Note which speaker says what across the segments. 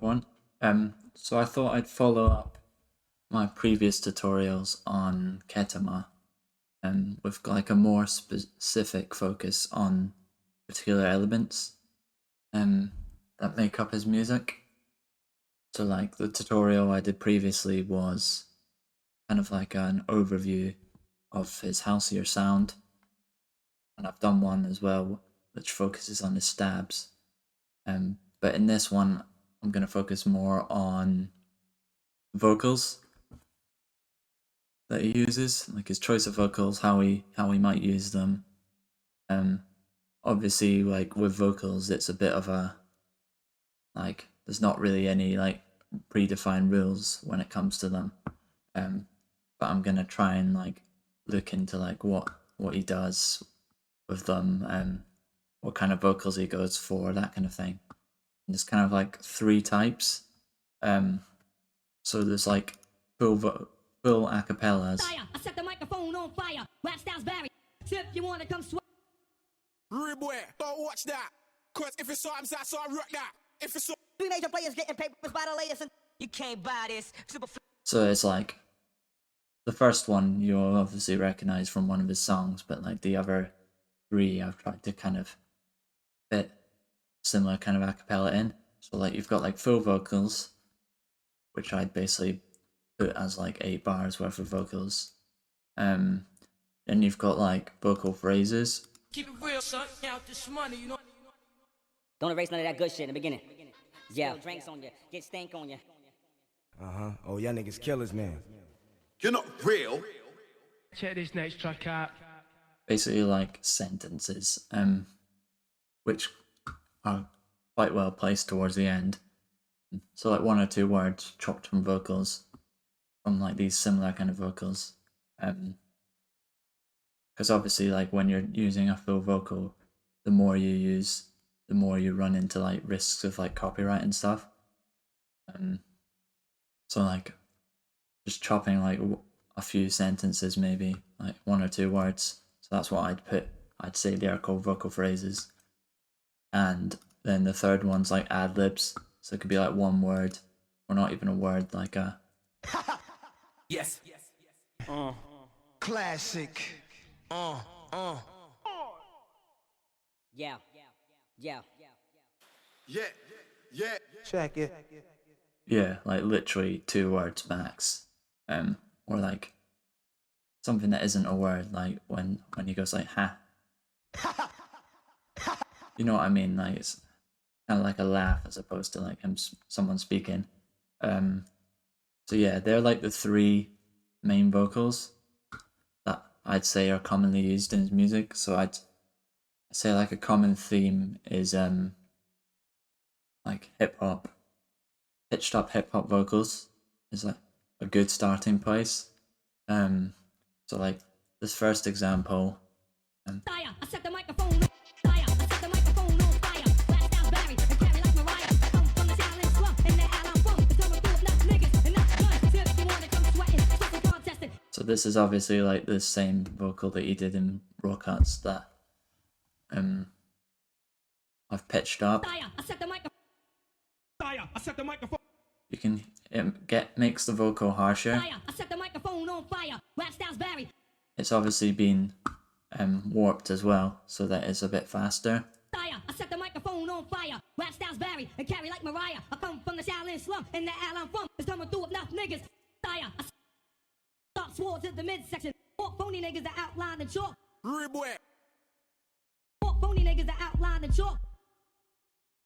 Speaker 1: one. So I thought I'd follow up my previous tutorials on Kettama, with like a more specific focus on particular elements that make up his music. So like the tutorial I did previously was kind of like an overview of his houseier sound, and I've done one as well which focuses on his stabs. But in this one I'm going to focus more on vocals that he uses, like his choice of vocals, how he might use them. Obviously, like with vocals, it's a bit of a like there's not really any like predefined rules when it comes to them. But I'm gonna try and like look into like what he does with them, what kind of vocals he goes for, that kind of thing. And there's kind of like 3 types. So there's like full acapellas.
Speaker 2: I set the microphone on fire. Rap styles vary. If you wanna come sweat.
Speaker 3: Rude boy, don't watch that. Cause if it's something that's so I rock that. If it's so
Speaker 2: 3 major players getting papers by the layers, and you can't buy this.
Speaker 1: So it's like the first one you'll obviously recognize from one of his songs, but like the other 3 I've tried to kind of fit similar kind of acapella in. So like you've got like full vocals, which I'd basically put as like 8 bars worth of vocals. Then you've got like vocal phrases.
Speaker 4: Keep it real, son. Count this money, you know.
Speaker 2: Don't erase none of that good shit in the beginning. Yeah, drinks on you, get stank on you.
Speaker 5: Oh, y'all niggas killers, man.
Speaker 3: you're not real.
Speaker 4: Check this next track out.
Speaker 1: Basically like sentences, which are quite well placed towards the end. So like 1 or 2 words chopped from vocals, from like these similar kind of vocals. Because obviously like when you're using a full vocal, the more you use, the more you run into like risks of like copyright and stuff. So like just chopping like a few sentences, maybe like 1 or 2 words. So that's what I'd put. I'd say they are called vocal phrases. And then the third one's like ad-libs. So it could be like 1 word, or not even a word, like a...
Speaker 3: Yes.
Speaker 5: Classic.
Speaker 2: Yeah.
Speaker 3: Yeah.
Speaker 5: Check it.
Speaker 1: Yeah, like literally 2 words max. Or like something that isn't a word, like when he goes like ha. You know what I mean? Like it's kind of like a laugh as opposed to like someone speaking. So yeah, they're like the 3 main vocals that I'd say are commonly used in his music. So I'd say like a common theme is like hip hop. Pitched up hip hop vocals is like a good starting place. So like this first example.
Speaker 2: I set the microphone on fire. I set the microphone on fire. Rap styles vary. I carry like Mariah. I come from the silent slum in the alley I'm from. It's coming through with enough niggas and enough guns. If you wanna come sweating contesting.
Speaker 1: So this is obviously like the same vocal that he did in Raw Cuts that I've pitched up.
Speaker 2: I set the microphone.
Speaker 3: I set the microphone.
Speaker 1: You can makes the vocal harsher.
Speaker 2: I set the microphone on fire. Rap styles vary.
Speaker 1: It's obviously been warped as well, so that it's a bit faster.
Speaker 2: I set the microphone on fire. Rap styles vary. I carry like Mariah. I come from the silent slum in the alley I'm from. It's coming through with enough niggas. I stop swords at the midsection. Walk phony niggas that outline the chalk.
Speaker 3: Rude boy.
Speaker 2: Walk phony niggas that outline the chalk.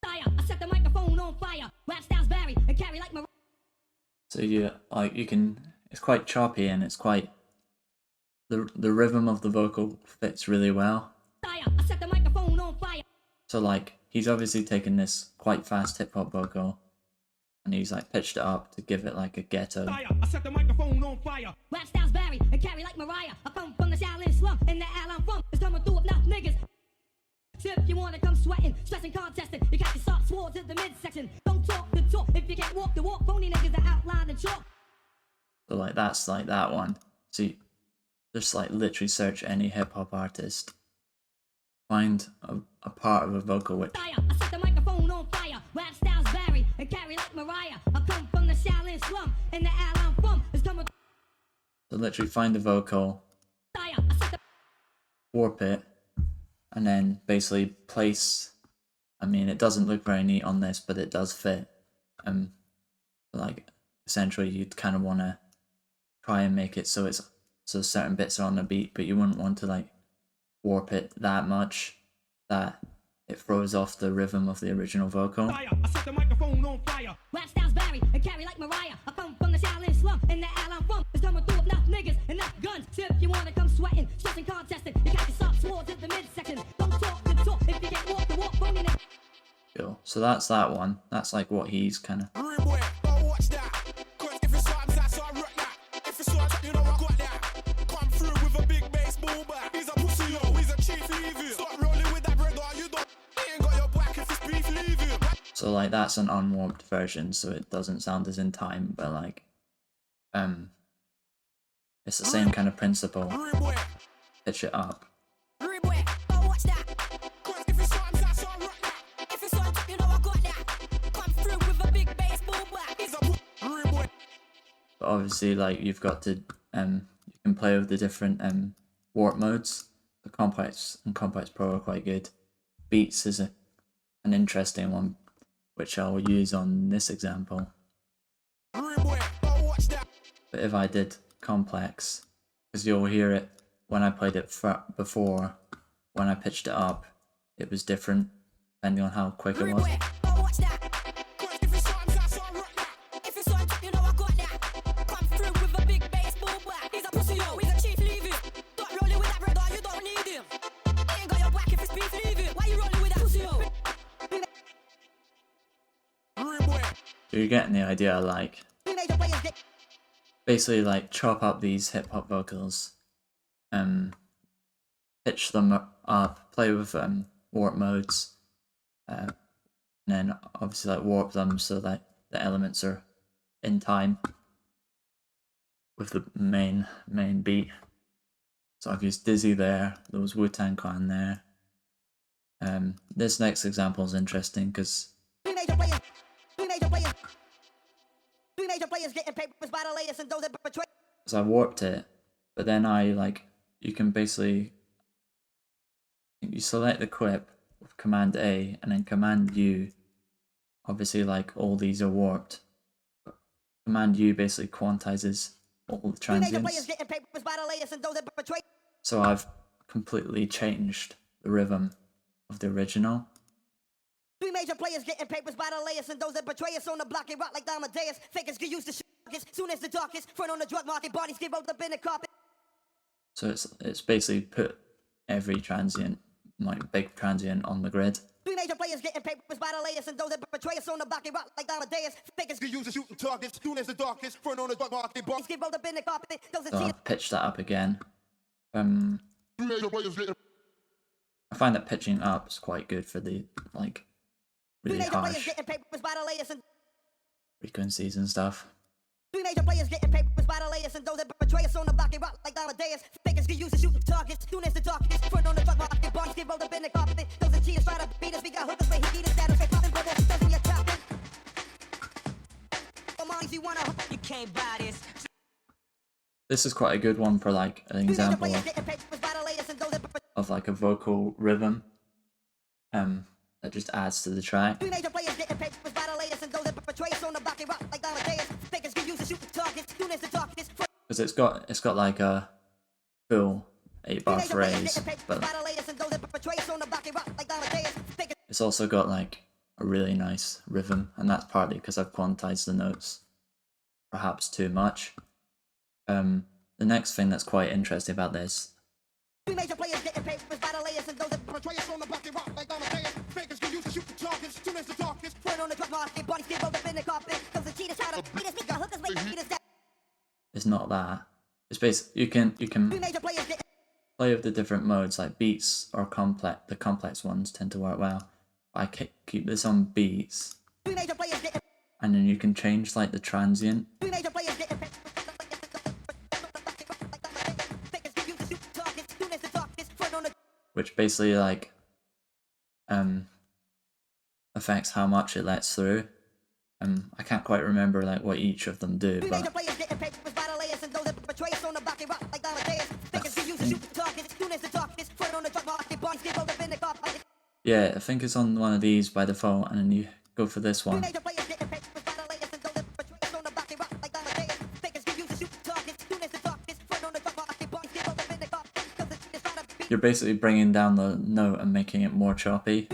Speaker 2: I set the microphone on fire. Rap styles vary. I carry like Mariah.
Speaker 1: So you can. It's quite choppy and it's quite. The rhythm of the vocal fits really well.
Speaker 2: I set the microphone on fire.
Speaker 1: So like he's obviously taken this quite fast hip hop vocal, and he's like pitched it up to give it like a ghetto.
Speaker 3: I set the microphone on fire.
Speaker 2: Rap styles vary. I carry like Mariah. I come from the silent slum in the alley I'm from. It's coming through with enough niggas. If you wanna come sweating, stressing, contesting, you got your soft swords at the midsection. Don't talk the talk if you can't walk the walk. Phony niggas that outline the chalk.
Speaker 1: So like that's like that one. See, just like literally search any hip hop artist, find a part of a vocal which
Speaker 2: I set the microphone on fire. Rap styles vary. and carry like Mariah. I come from the Shaolin slum, and the al I'm from is coming.
Speaker 1: So literally find the vocal,
Speaker 2: I set the
Speaker 1: warp it, and then basically place. I mean, it doesn't look very neat on this, but it does fit. Like essentially, you'd kind of want to try and make it so certain bits are on the beat, but you wouldn't want to like warp it that much that it throws off the rhythm of the original vocal.
Speaker 4: I set the microphone on fire.
Speaker 2: rap styles vary and carry like Mariah. I come from the Shaolin slum, and the al I'm from is coming through with enough niggas, enough guns. So if you wanna come sweating, stressing, contesting, you got your soft swords in the midsection. Don't talk the talk if you can't walk the walk. Phony nigga.
Speaker 1: Cool. So that's that one. That's like what he's kind of.
Speaker 3: Rude boy, don't watch that. Cause if it's something that's I rock that. If it's something, you know I got that. Come through with a big baseball bat. He's a pussy, yo, he's a chief, leave it. Stop rolling with that bread, or you don't. He ain't got your back if it's beef, leave it.
Speaker 1: So like that's an unwarped version, so it doesn't sound as in time, but like, it's the same kind of principle.
Speaker 3: Rude boy,
Speaker 1: Pitch it up.
Speaker 2: Rude boy, don't watch that.
Speaker 3: cause if it's something that's I rock that.
Speaker 2: If it's on top, you know I got that. Come through with a big baseball bat.
Speaker 3: He's a rude boy.
Speaker 1: But obviously, like you've got to, you can play with the different warp modes. The Complex and Complex Pro are quite good. Beats is an interesting one, which I'll use on this example.
Speaker 3: Rude boy, don't watch that.
Speaker 1: But if I did Complex, because you'll hear it when I played it before, when I pitched it up, it was different depending on how quick it
Speaker 2: Rude
Speaker 1: was.
Speaker 2: boy, don't watch that.
Speaker 3: Cause if it's something that's I rock that.
Speaker 2: If it's on top, you know I got that. Come through with a big baseball bat. He's a pussy, yo, he's a chief, leave it. Stop rolling with that bread, or you don't need him. He ain't got your back if it's beef, leave it. Why you rolling with that pussy, yo?
Speaker 3: Rude boy,
Speaker 1: So you're getting the idea, like,
Speaker 2: Teenager players get
Speaker 1: basically like chop up these hip hop vocals, pitch them up, play with warp modes, and then obviously like warp them so that the elements are in time with the main beat. So I've used Dizzy there, there was Wu-Tang Clan there. This next example is interesting because
Speaker 2: teenager players. Teenager players. Teenager players getting papers by the latest and those that betray.
Speaker 1: I warped it, but then you can basically, you select the clip with Command A and then Command U. Obviously, like all these are warped. Command U basically quantizes all the
Speaker 2: Teenager players
Speaker 1: transients.
Speaker 2: getting papers by the latest and those that betray.
Speaker 1: So I've completely changed the rhythm of the original.
Speaker 2: Three major players getting papers by the layers, and those that betray us on the block, they rock like Amadeus. Fakers get used to shit. Soon as the darkest, front on the drug market, bodies get rolled up in the carpet.
Speaker 1: So it's basically put every transient, like big transient, on the grid.
Speaker 2: Three major players getting papers by the layers, and those that betray us on the block, they rock like Amadeus. Fakers
Speaker 3: you use to shooting targets. Soon as the darkest, front on the dark market, boss.
Speaker 2: get rolled up in the carpet. Those that
Speaker 1: So
Speaker 2: see
Speaker 1: I've pitched that up again.
Speaker 3: Teenager players getting
Speaker 1: I find that pitching up is quite good for the like really
Speaker 2: major players
Speaker 1: harsh
Speaker 2: getting papers by the layers, and
Speaker 1: frequencies and stuff.
Speaker 2: three major players getting papers by the layers, and those that betray us on the block, they rock like Amadeus. Fakers get used to shooting targets. Soon as the darkest, front on the drug market, bodies get rolled up in the carpet. Those that cheaters try to beat us, we got hookers, but he beat us status, they popping bubbles, doesn't get chopping. You wanna you can't buy this.
Speaker 1: This is quite a good one for like an example of like a vocal rhythm that just adds to the track. Because it's got like a full 8-bar phrase, but it's also got like a really nice rhythm, and that's partly because I've quantized the notes perhaps too much. The next thing that's quite interesting about this is not that. It's basically you can play with the different modes, like beats or complex. The complex ones tend to work well. I keep this on beats, and then you can change like the transient, which basically like affects how much it lets through. I can't quite remember like what each of them do, but yeah, I think it's on one of these by default, and then you go for this one. You're basically bringing down the note and making it more choppy.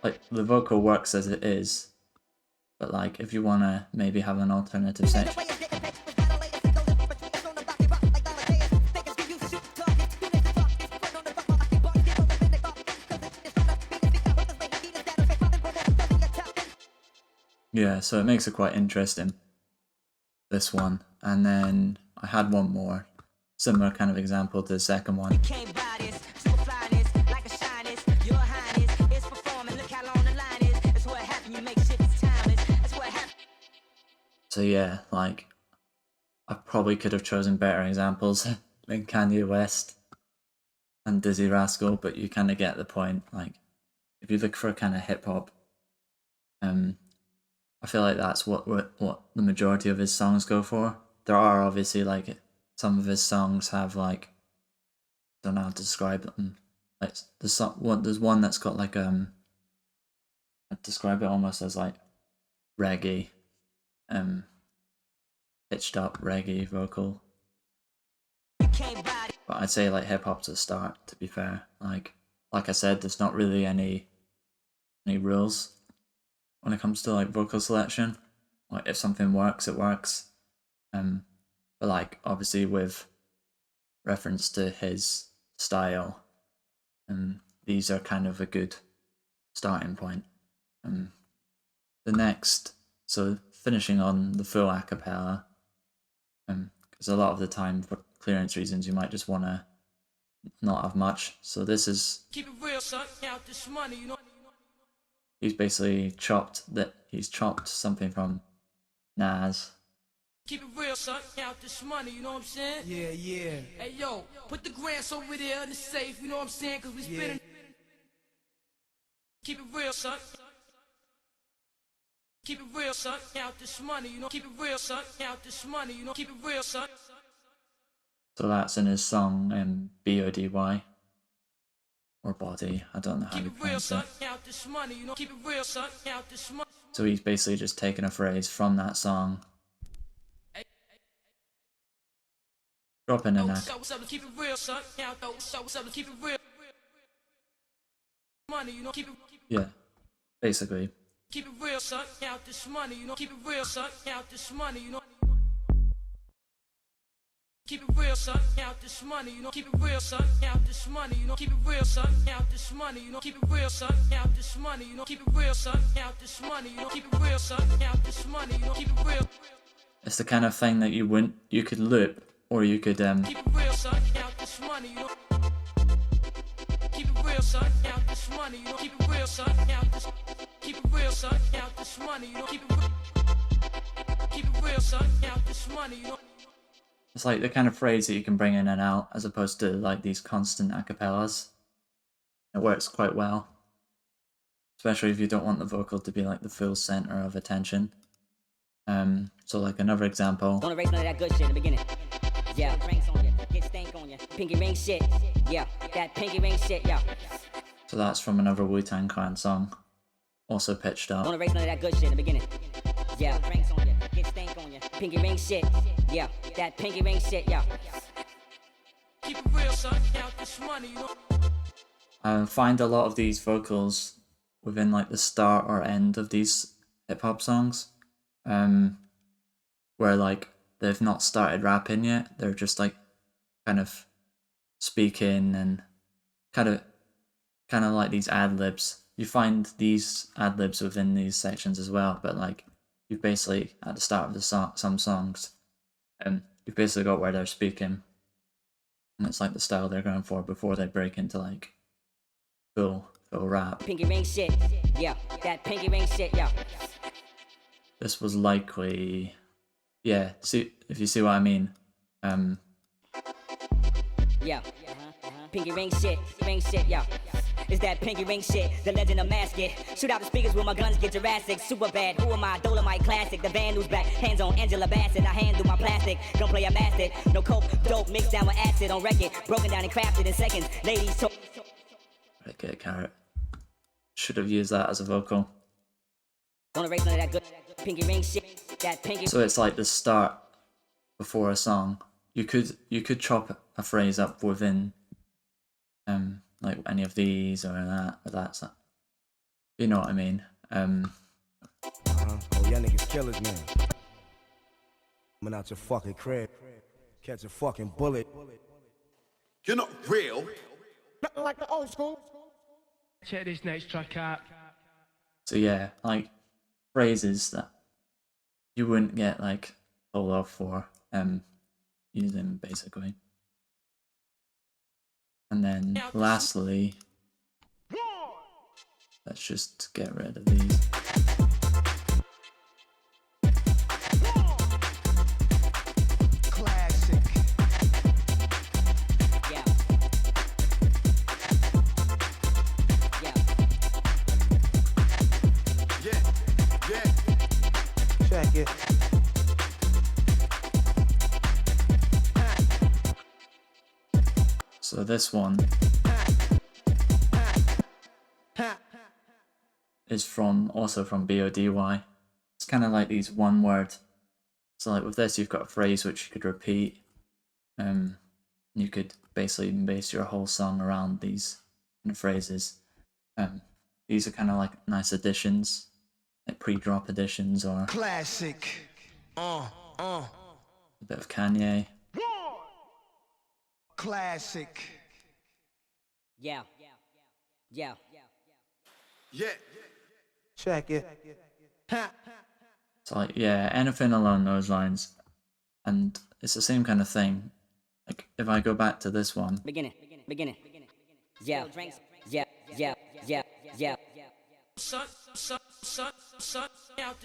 Speaker 1: Like, the vocal works as it is, but like, if you want to maybe have an alternative section. Yeah, so it makes it quite interesting, this one. And then I had one more, similar kind of example to the second one. So yeah, like, I probably could have chosen better examples than Kanye West and Dizzy Rascal, but you kind of get the point. Like, if you look for a kind of hip hop, I feel like that's what the majority of his songs go for. There are obviously like some of his songs have like, I don't know how to describe them. Like there's one that's got like I'd describe it almost as like reggae, pitched up reggae vocal. But I'd say like hip hop's a start, to be fair. Like I said, there's not really any rules when it comes to like vocal selection. Like if something works, it works. But like obviously with reference to his style, these are kind of a good starting point. The next, so finishing on the full acapella, because a lot of the time for clearance reasons you might just want to not have much. So this is,
Speaker 3: Keep it real, son. Count this money, you know.
Speaker 1: he's basically chopped something from Nas.
Speaker 3: Keep it real, son. Count this money, you know what I'm saying?
Speaker 5: Yeah, yeah.
Speaker 3: Hey, yo, put the grants over there in the safe, you know what I'm saying? Cause we spinning. Keep it real, son. Keep it real, son. Count this money, you know. Keep it real, son. Count this money, you know. Keep it real, son.
Speaker 1: So that's in his song B-O-D-Y. Or Body, I don't know how
Speaker 3: Keep
Speaker 1: you
Speaker 3: it real,
Speaker 1: pronounce
Speaker 3: son.
Speaker 1: it.
Speaker 3: Count this money, you know. Keep it real, son. Count this money.
Speaker 1: So he's basically just taken a phrase from that song, dropping in that.
Speaker 3: What's up? Keep it real, son. Count though. What's up? Keep it real. Money, you know. Keep it.
Speaker 1: Yeah, basically.
Speaker 3: Keep it real, son. Count this money, you know. Keep it real, son. Count this money, you know. Keep it real, son. Count this money, you know. Keep it real, son. Count this money, you know. Keep it real, son. Count this money, you know. Keep it real, son. Count this money, you know. Keep it real, son. Count this money, you know. Keep it real, son. Count this money, you know. Keep it real.
Speaker 1: It's the kind of thing that you could loop, or you could
Speaker 3: Keep it real, son. Count this money, you know. Keep it real, son. Count this money, you know. Keep it real, son. Count this. Keep it real, son. Count this money, you know. Keep it real, son. Count this money, you know.
Speaker 1: It's like the kind of phrase that you can bring in and out, as opposed to like these constant acapellas. It works quite well, especially if you don't want the vocal to be like the full center of attention. So like another example.
Speaker 6: Don't erase none of that good shit in the beginning. Yeah, rings on you, get stank on you, pinky ring shit. Yeah, that pinky ring shit, yeah.
Speaker 1: So that's from another Wu-Tang Clan song, also pitched up.
Speaker 6: Don't erase none of that good shit in the beginning. Yeah, rings on you, get stank on you, pinky ring shit. Yeah, that pinky ring shit, yeah.
Speaker 3: Keep it real, son. Count this money, you know.
Speaker 1: I find a lot of these vocals within like the start or end of these hip hop songs, where like they've not started rapping yet. They're just like kind of speaking and kind of like these ad-libs. You find these ad-libs within these sections as well, but like you've basically at the start of the some songs, you've basically got where they're speaking, and it's like the style they're going for before they break into like full go rap.
Speaker 6: Pinky ring shit. Yeah, that pinky ring shit, yeah.
Speaker 1: This was likely, yeah, see, if you see what I mean.
Speaker 6: Yeah, pinky ring shit, yeah. It's that pinky ring shit, the legend of Masket. Shoot out the speakers with my guns, get Jurassic. Super bad, who am I? Dolomite classic. The band who's back, hands on Angela Bassett. I handle my plastic, don't play a master. No coke, dope, mixed down with acid on record. Broken down and crafted in seconds. Ladies, so.
Speaker 1: Right, get a carrot. Should have used that as a vocal.
Speaker 6: Don't erase none of that good pinky ring shit. That pinky.
Speaker 1: So it's like the start before a song. You could chop a phrase up within like any of these or that or that. So, you know what I mean?
Speaker 5: Oh, y'all niggas killers, man. Coming out your fucking crib, catch a fucking bullet.
Speaker 3: You're not real.
Speaker 4: Nothing like the old school. Check this next track out.
Speaker 1: So yeah, like phrases that you wouldn't get like told off for using basically. And then lastly, let's just get rid of these.
Speaker 5: Classic.
Speaker 6: Yeah. Yeah.
Speaker 3: Yeah.
Speaker 5: Check it.
Speaker 1: So this one is also from BODY. It's kind of like these one word. So like with this, you've got a phrase which you could repeat. You could basically base your whole song around these kind of phrases. These are kind of like nice additions, like pre-drop additions or
Speaker 5: Classic.
Speaker 1: a bit of Kanye.
Speaker 5: Classic.
Speaker 6: Yeah. Yeah.
Speaker 3: Yeah.
Speaker 5: Check it.
Speaker 1: So like, yeah, anything along those lines. And it's the same kind of thing. Like if I go back to this one,
Speaker 6: Beginning. Yeah. Yeah.
Speaker 4: Son, out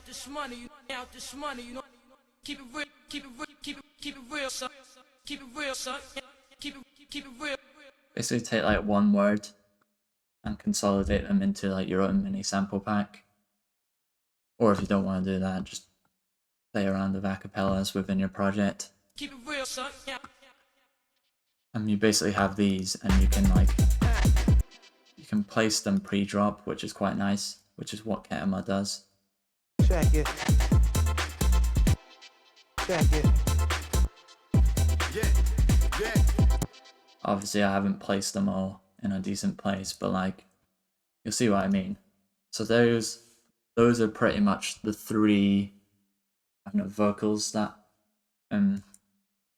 Speaker 4: this money, you know. Keep it real, son. Keep it real, son. Keep it real.
Speaker 1: basically take like one word and consolidate them into like your own mini sample pack. Or if you don't want to do that, just play around with acapellas within your project.
Speaker 4: Keep it real, son. Yeah.
Speaker 1: And you basically have these and you can place them pre-drop, which is quite nice, which is what Kettama does.
Speaker 5: Check it. Check it.
Speaker 3: Yeah.
Speaker 1: Obviously I haven't placed them all in a decent place, but like, you'll see what I mean. So those are pretty much the three kind of vocals that, at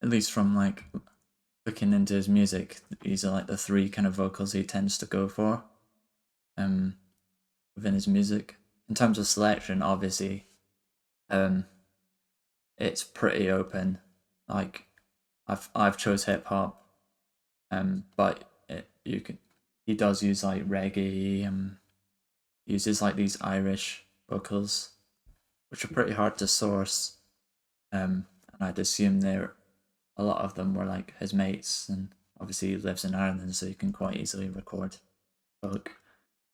Speaker 1: least from like looking into his music, these are like the three kind of vocals he tends to go for within his music. In terms of selection, obviously, it's pretty open. Like I've chose hip hop, but he does use like reggae, uses like these Irish vocals, which are pretty hard to source, and I'd assume a lot of them were like his mates, and obviously he lives in Ireland, so you can quite easily record folk.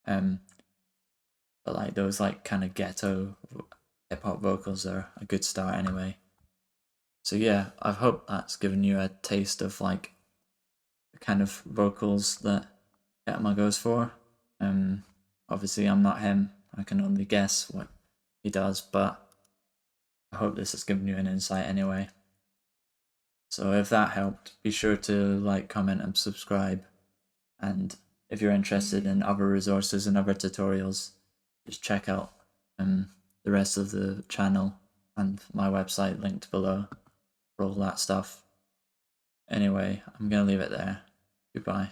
Speaker 1: But like those like kind of ghetto hip hop vocals are a good start anyway. So yeah, I hope that's given you a taste of like the kind of vocals that Kettama goes for. Obviously I'm not him, I can only guess what he does, but I hope this has given you an insight anyway. So if that helped, be sure to like, comment and subscribe. And if you're interested in other resources and other tutorials, just check out the rest of the channel and my website linked below for all that stuff. Anyway, I'm going to leave it there. Goodbye.